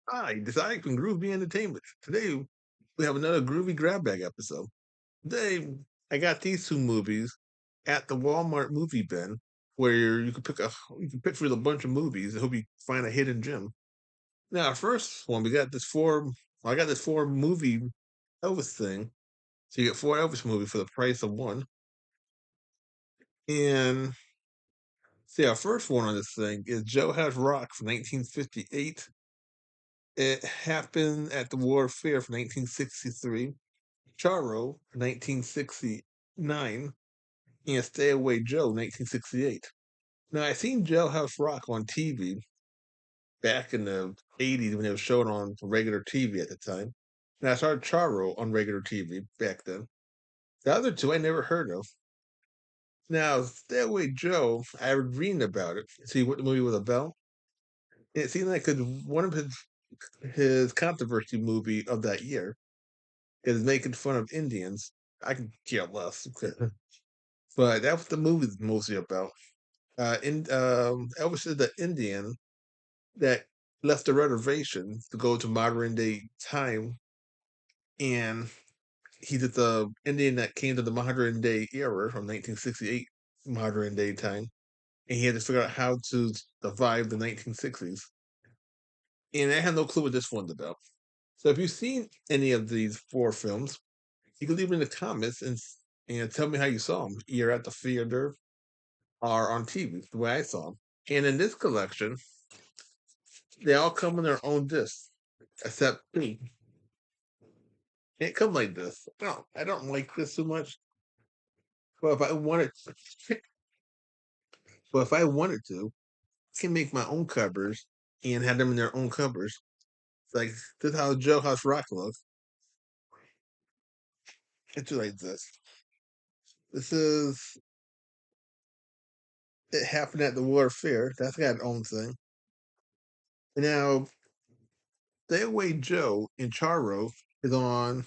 Hi, deciding from Groovy Entertainment. Today we have another Groovy Grab Bag episode. Today I got these two movies at the Walmart movie bin, where you can pick through a bunch of movies and hope you find a hidden gem. Now, first one we got this four. I got this four movie Elvis thing, so you get four Elvis movies for the price of one. And see, our first one on this thing is Joe Has Rock from 1958. It happened at the War Fair from 1963. Charo, 1969, and Stay Away Joe, 1968. Now, I seen Jailhouse Rock on TV back in the 80s when it was shown on regular TV at the time. And I saw Charo on regular TV back then. The other two I never heard of. Now, Stay Away Joe, I was reading about it, see what the movie was about. And it seemed like one of his controversy movie of that year is making fun of Indians. I can care less. But that's what the movie's mostly about. Elvis is the Indian that left the reservation to go to modern day time, and he did the Indian that came to the modern day era from 1968 modern day time, and he had to figure out how to survive the 1960s. And I had no clue what this one's about. So if you've seen any of these four films, you can leave them in the comments and tell me how you saw them, either at the theater or on TV, the way I saw them. And in this collection, they all come in their own disc, except me. It come like this. No, I don't like this too much. But if I wanted, but if I wanted to, I can make my own covers and have them in their own covers. Like this is how Joe House Rock looks. It's like this. This is it happened at the War Fair. That's got its own thing. Now, Stay Away Joe and Charo is on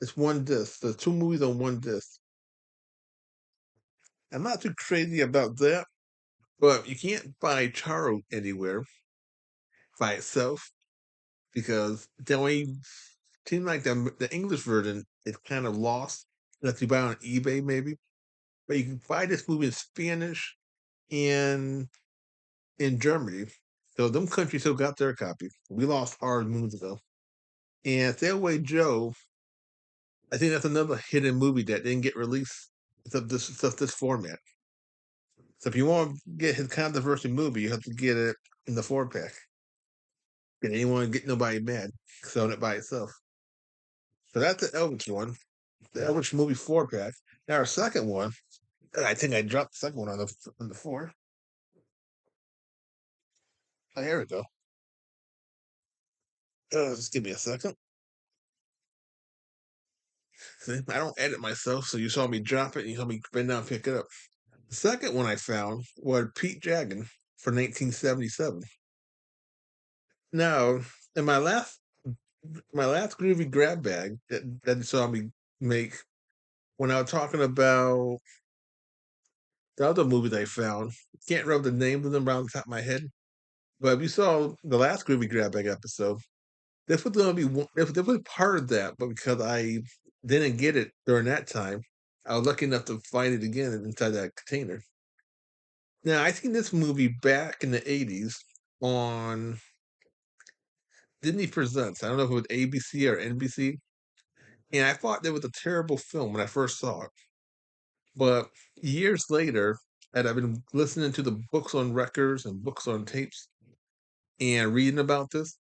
it's one disc. There's two movies on one disc. I'm not too crazy about that, but you can't buy Charo anywhere by itself because the only seems like the English version is kind of lost unless you buy it on eBay maybe. But you can buy this movie in Spanish and in Germany. So them countries still got their copy. We lost ours moons ago. And Stairway Joe, I think that's another hidden movie that didn't get released except this format. So if you want to get his controversy movie, you have to get it in the 4 pack. And you want to get nobody mad selling it by itself. So that's the Elvis one. The Elvis movie 4 pack. Now our second one, I think I dropped the second one on the floor. Oh, here we go. Just give me a second. See, I don't edit myself, so you saw me drop it and you saw me bend down and pick it up. The second one I found was Pete Jaggin for 1977. Now, in my last groovy grab bag that you saw me make when I was talking about the other movies I found, can't remember the names of them around the top of my head. But if you saw the last groovy grab bag episode, this was gonna be this was part of that, but because I didn't get it during that time, I was lucky enough to find it again inside that container. Now I seen this movie back in the '80s on Disney Presents. I don't know if it was ABC or NBC, and I thought that was a terrible film when I first saw it. But years later, and I've been listening to the books on records and books on tapes and reading about this,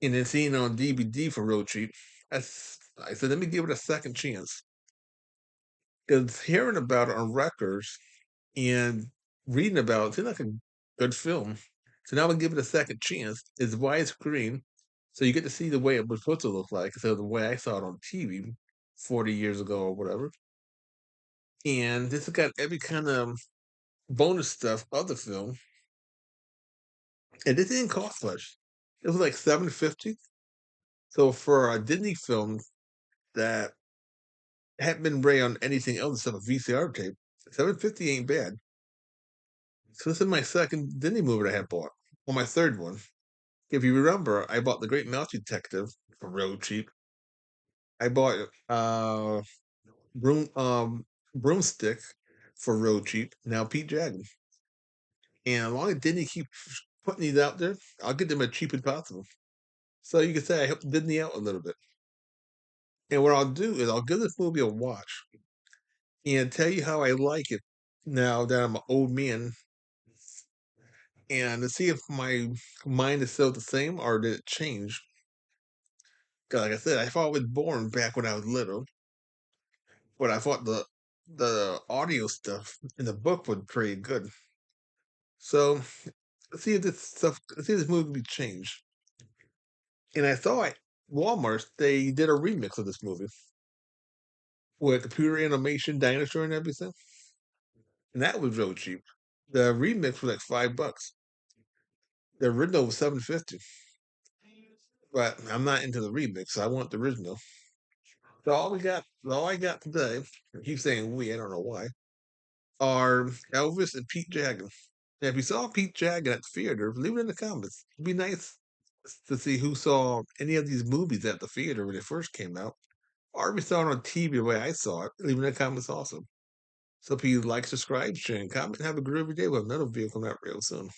and then seeing it on DVD for real cheap. I said, let me give it a second chance. Because hearing about it on records and reading about it seemed like a good film. So now I'm gonna give it a second chance. It's widescreen, so you get to see the way it was supposed to look like instead of the way I saw it on TV 40 years ago or whatever. And this has got every kind of bonus stuff of the film. And this didn't cost much. It was like 750. So for a Disney film that hadn't been Ray on anything else except a VCR tape. 750 ain't bad. So this is my second Disney movie I had bought. Well, my third one. If you remember, I bought The Great Mouse Detective for real cheap. I bought broom broomstick for real cheap. Now Pete Jackson. And as long as Disney keeps putting these out there, I'll get them as cheap as possible. So you can say I helped Disney out a little bit. And what I'll do is I'll give this movie a watch and tell you how I like it now that I'm an old man, and to see if my mind is still the same or did it change. 'Cause like I said, I thought I was born back when I was little, but I thought the audio stuff in the book was pretty good. So let's see if this movie can be changed. And I saw at Walmart they did a remix of this movie with computer animation, dinosaur, and everything, and that was real cheap. The remix was like $5. The original was 7.50, but I'm not into the remix. So I want the original. So all I got today. I keep saying we. I don't know why. Are Elvis and Pete Jackson. And if you saw Pete Jackson at the theater, leave it in the comments. It'd be nice to see who saw any of these movies at the theater when they first came out, or if you saw it on TV the way I saw it. Leave it in the comments also. So if you like, subscribe, share, and comment, have a groovy day with another video coming out real soon.